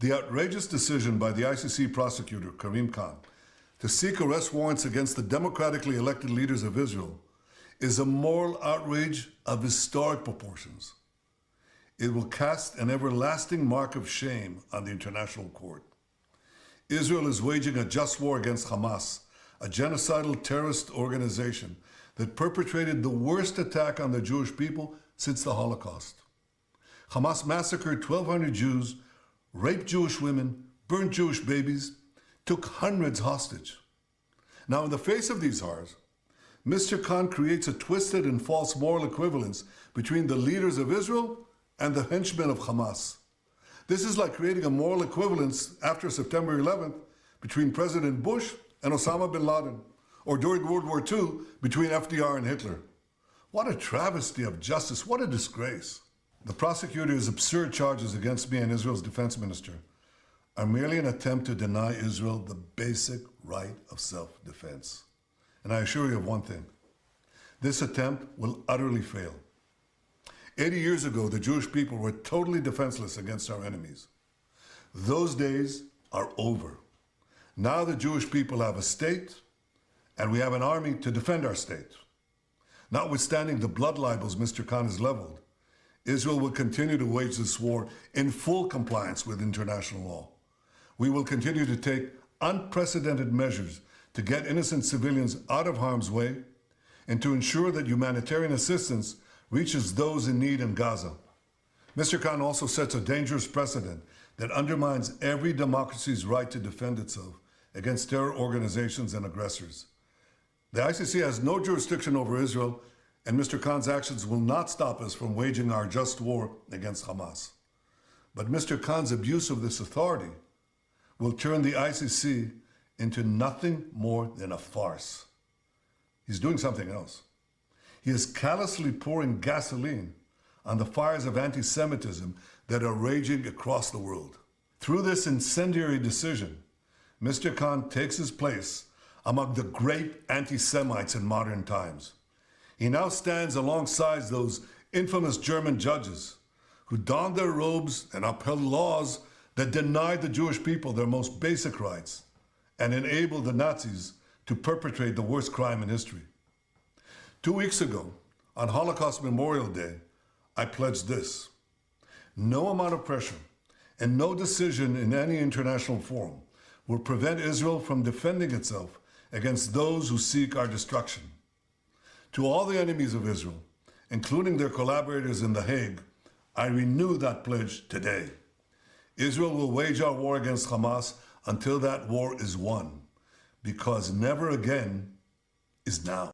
The outrageous decision by the ICC prosecutor, Karim Khan, to seek arrest warrants against the democratically elected leaders of Israel is a moral outrage of historic proportions. It will cast an everlasting mark of shame on the international court. Israel is waging a just war against Hamas, a genocidal terrorist organization that perpetrated the worst attack on the Jewish people since the Holocaust. Hamas massacred 1,200 Jews, raped Jewish women, burned Jewish babies, took hundreds hostage. Now, in the face of these horrors, Mr. Khan creates a twisted and false moral equivalence between the leaders of Israel and the henchmen of Hamas. This is like creating a moral equivalence after September 11th between President Bush and Osama bin Laden, or during World War II between FDR and Hitler. What a travesty of justice, what a disgrace. The prosecutor's absurd charges against me and Israel's defense minister are merely an attempt to deny Israel the basic right of self-defense. And I assure you of one thing, this attempt will utterly fail. 80 years ago, the Jewish people were totally defenseless against our enemies. Those days are over. Now the Jewish people have a state, and we have an army to defend our state. Notwithstanding the blood libels Mr. Khan has leveled, Israel will continue to wage this war in full compliance with international law. We will continue to take unprecedented measures to get innocent civilians out of harm's way and to ensure that humanitarian assistance reaches those in need in Gaza. Mr. Khan also sets a dangerous precedent that undermines every democracy's right to defend itself against terror organizations and aggressors. The ICC has no jurisdiction over Israel, and Mr. Khan's actions will not stop us from waging our just war against Hamas. But Mr. Khan's abuse of this authority will turn the ICC into nothing more than a farce. He's doing something else. He is callously pouring gasoline on the fires of anti-Semitism that are raging across the world. Through this incendiary decision, Mr. Khan takes his place among the great anti-Semites in modern times. He now stands alongside those infamous German judges who donned their robes and upheld laws that denied the Jewish people their most basic rights and enabled the Nazis to perpetrate the worst crime in history. 2 weeks ago, on Holocaust Memorial Day, I pledged this: no amount of pressure and no decision in any international forum will prevent Israel from defending itself against those who seek our destruction. To all the enemies of Israel, including their collaborators in The Hague, I renew that pledge today. Israel will wage our war against Hamas until that war is won, because never again is now.